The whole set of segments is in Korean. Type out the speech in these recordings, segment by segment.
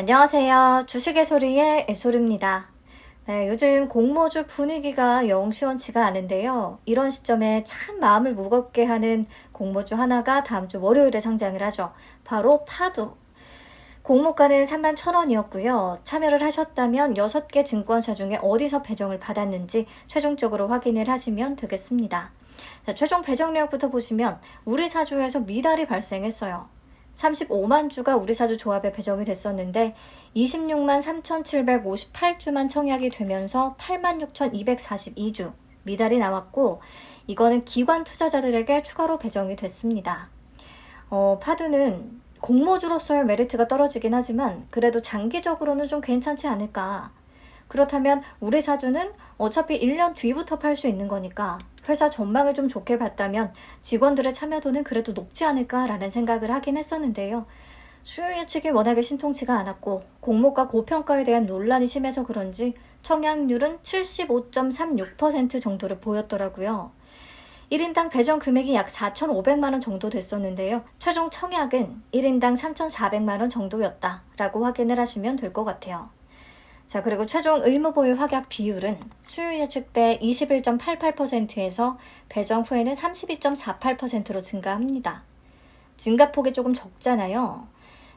안녕하세요. 주식의 소리의 애소리입니다. 네, 요즘 공모주 분위기가 영 시원치가 않은데요. 이런 시점에 참 마음을 무겁게 하는 공모주 하나가 다음 주 월요일에 상장을 하죠. 바로 파두. 공모가는 31,000원이었고요. 참여를 하셨다면 6개 증권사 중에 어디서 배정을 받았는지 최종적으로 확인을 하시면 되겠습니다. 자, 최종 배정 내역부터 보시면 우리 사주에서 미달이 발생했어요. 35만 주가 우리사주 조합에 배정이 됐었는데 26만 3,758주만 청약이 되면서 86,242주 미달이 나왔고, 이거는 기관 투자자들에게 추가로 배정이 됐습니다. 파두는 공모주로서의 메리트가 떨어지긴 하지만 그래도 장기적으로는 좀 괜찮지 않을까. 그렇다면 우리 사주는 어차피 1년 뒤부터 팔 수 있는 거니까 회사 전망을 좀 좋게 봤다면 직원들의 참여도는 그래도 높지 않을까라는 생각을 하긴 했었는데요. 수요 예측이 워낙에 신통치가 않았고 공모가 고평가에 대한 논란이 심해서 그런지 청약률은 75.36% 정도를 보였더라고요. 1인당 배정 금액이 약 4,500만원 정도 됐었는데요. 최종 청약은 1인당 3,400만원 정도였다라고 확인을 하시면 될 것 같아요. 자, 그리고 최종 의무보유 확약 비율은 수요 예측 때 21.88%에서 배정 후에는 32.48%로 증가합니다. 증가폭이 조금 적잖아요.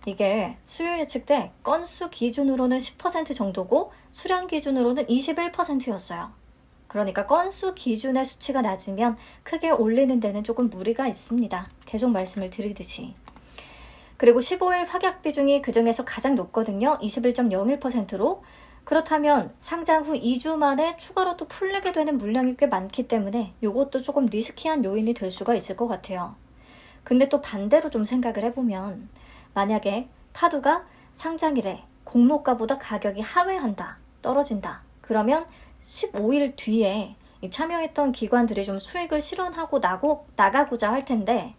이게 수요 예측 때 건수 기준으로는 10% 정도고 수량 기준으로는 21%였어요. 그러니까 건수 기준의 수치가 낮으면 크게 올리는 데는 조금 무리가 있습니다. 계속 말씀을 드리듯이. 그리고 15일 확약 비중이 그중에서 가장 높거든요. 21.01%로. 그렇다면 상장 후 2주 만에 추가로 또 풀리게 되는 물량이 꽤 많기 때문에 이것도 조금 리스키한 요인이 될 수가 있을 것 같아요. 근데 또 반대로 좀 생각을 해보면 만약에 파두가 상장일에 공모가보다 가격이 하회한다, 떨어진다. 그러면 15일 뒤에 참여했던 기관들이 좀 수익을 실현하고 나가고자 할 텐데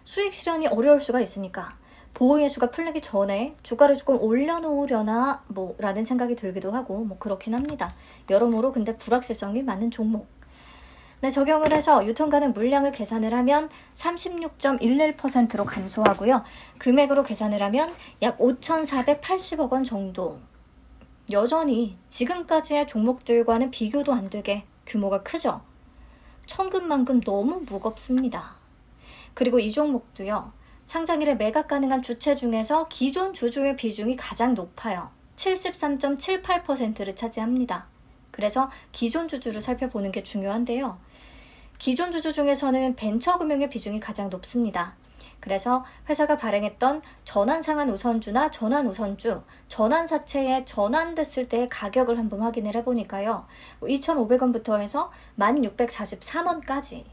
수익 실현이 어려울 수가 있으니까 보호예수가 풀리기 전에 주가를 조금 올려놓으려나 라는 생각이 들기도 하고 그렇긴 합니다. 여러모로 근데 불확실성이 많은 종목. 네, 적용을 해서 유통가능 물량을 계산을 하면 36.11%로 감소하고요. 금액으로 계산을 하면 약 5,480억 원 정도. 여전히 지금까지의 종목들과는 비교도 안 되게 규모가 크죠. 천금만금 너무 무겁습니다. 그리고 이 종목도요. 상장일에 매각 가능한 주체 중에서 기존 주주의 비중이 가장 높아요. 73.78%를 차지합니다. 그래서 기존 주주를 살펴보는 게 중요한데요. 기존 주주 중에서는 벤처금융의 비중이 가장 높습니다. 그래서 회사가 발행했던 전환상환 우선주나 전환우선주, 전환사채에 전환됐을 때의 가격을 한번 확인을 해보니까요. 2,500원부터 해서 1,643원까지.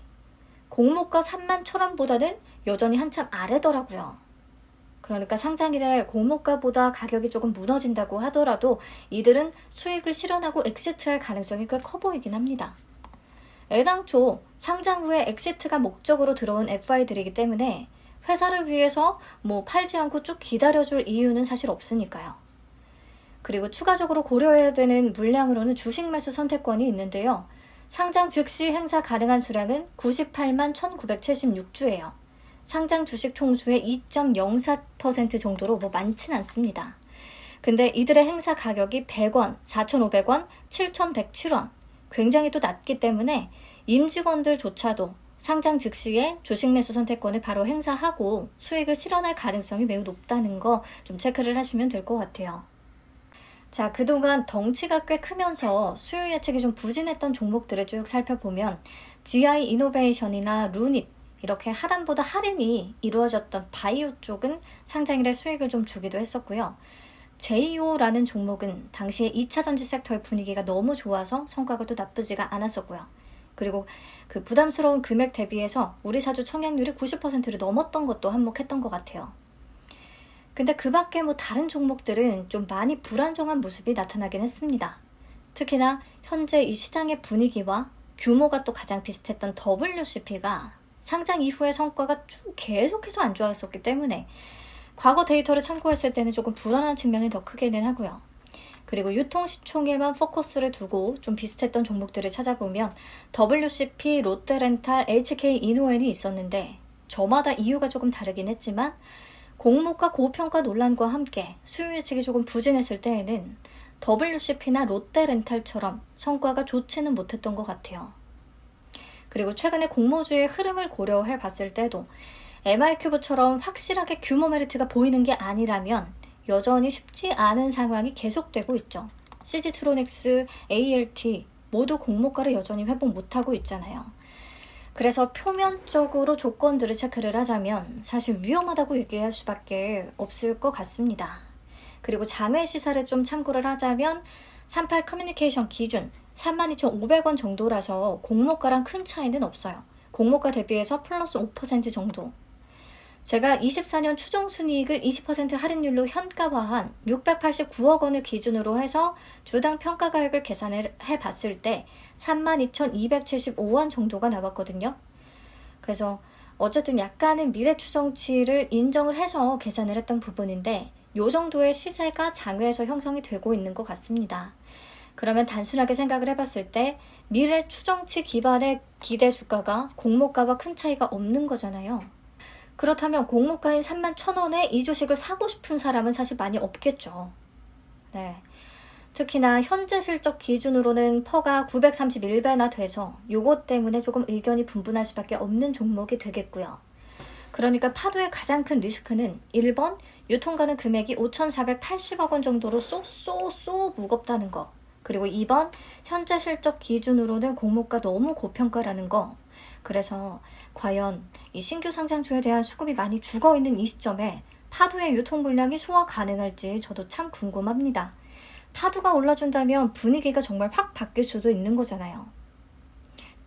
공모가 31,000원보다는 여전히 한참 아래더라고요. 그러니까 상장일에 공모가보다 가격이 조금 무너진다고 하더라도 이들은 수익을 실현하고 엑시트할 가능성이 꽤 커 보이긴 합니다. 애당초 상장 후에 엑시트가 목적으로 들어온 FI들이기 때문에 회사를 위해서 팔지 않고 쭉 기다려줄 이유는 사실 없으니까요. 그리고 추가적으로 고려해야 되는 물량으로는 주식 매수 선택권이 있는데요. 상장 즉시 행사 가능한 수량은 98만 1976주예요. 상장 주식 총수의 2.04% 정도로 많진 않습니다. 근데 이들의 행사 가격이 100원, 4,500원, 7,107원 굉장히 또 낮기 때문에 임직원들조차도 상장 즉시에 주식 매수 선택권을 바로 행사하고 수익을 실현할 가능성이 매우 높다는 거 좀 체크를 하시면 될 것 같아요. 자, 그동안 덩치가 꽤 크면서 수요 예측이 좀 부진했던 종목들을 쭉 살펴보면 GI 이노베이션이나 루닛 이렇게 하단보다 할인이 이루어졌던 바이오 쪽은 상장일에 수익을 좀 주기도 했었고요. 제이오라는 종목은 당시에 2차 전지 섹터의 분위기가 너무 좋아서 성과가 또 나쁘지가 않았었고요. 그리고 그 부담스러운 금액 대비해서 우리 사주 청약률이 90%를 넘었던 것도 한몫했던 것 같아요. 근데 그 밖에 다른 종목들은 좀 많이 불안정한 모습이 나타나긴 했습니다. 특히나 현재 이 시장의 분위기와 규모가 또 가장 비슷했던 WCP가 상장 이후의 성과가 쭉 계속해서 안 좋았었기 때문에 과거 데이터를 참고했을 때는 조금 불안한 측면이 더 크기는 하고요. 그리고 유통시총에만 포커스를 두고 좀 비슷했던 종목들을 찾아보면 WCP, 롯데렌탈, HK 이노엔이 있었는데 저마다 이유가 조금 다르긴 했지만 공모가 고평가 논란과 함께 수요 예측이 조금 부진했을 때에는 WCP나 롯데렌탈처럼 성과가 좋지는 못했던 것 같아요. 그리고 최근에 공모주의 흐름을 고려해 봤을 때도 MI큐브처럼 확실하게 규모 메리트가 보이는 게 아니라면 여전히 쉽지 않은 상황이 계속되고 있죠. CG트로닉스, ALT 모두 공모가를 여전히 회복 못하고 있잖아요. 그래서 표면적으로 조건들을 체크를 하자면 사실 위험하다고 얘기할 수밖에 없을 것 같습니다. 그리고 장외 시사를 좀 참고를 하자면 38 커뮤니케이션 기준 32,500원 정도라서 공모가랑 큰 차이는 없어요. 공모가 대비해서 플러스 5% 정도. 제가 24년 추정순이익을 20% 할인율로 현가화한 689억 원을 기준으로 해서 주당 평가가액을 계산을 해봤을 때 32,275원 정도가 나왔거든요. 그래서 어쨌든 약간은 미래 추정치를 인정을 해서 계산을 했던 부분인데 이 정도의 시세가 장외에서 형성이 되고 있는 것 같습니다. 그러면 단순하게 생각을 해봤을 때 미래 추정치 기반의 기대 주가가 공모가와 큰 차이가 없는 거잖아요. 그렇다면 공모가인 31,000원에 이 주식을 사고 싶은 사람은 사실 많이 없겠죠. 네. 특히나 현재 실적 기준으로는 퍼가 931배나 돼서 요것 때문에 조금 의견이 분분할 수밖에 없는 종목이 되겠고요. 그러니까 파도의 가장 큰 리스크는 1번 유통가능 금액이 5,480억 원 정도로 쏘 무겁다는 거. 그리고 2번 현재 실적 기준으로는 공모가 너무 고평가라는 거. 그래서 과연 이 신규 상장주에 대한 수급이 많이 죽어있는 이 시점에 파도의 유통 물량이 소화 가능할지 저도 참 궁금합니다. 파도가 올라준다면 분위기가 정말 확 바뀔 수도 있는 거잖아요.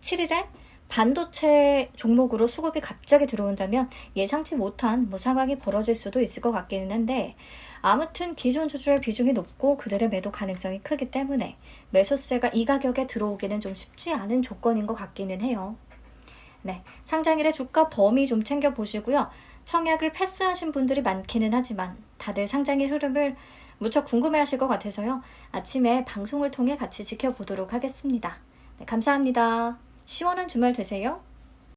7일에 반도체 종목으로 수급이 갑자기 들어온다면 예상치 못한 상황이 벌어질 수도 있을 것 같기는 한데 아무튼 기존 주주의 비중이 높고 그들의 매도 가능성이 크기 때문에 매수세가 이 가격에 들어오기는 좀 쉽지 않은 조건인 것 같기는 해요. 네, 상장일의 주가 범위 좀 챙겨보시고요. 청약을 패스하신 분들이 많기는 하지만 다들 상장일 흐름을 무척 궁금해하실 것 같아서요. 아침에 방송을 통해 같이 지켜보도록 하겠습니다. 네, 감사합니다. 시원한 주말 되세요.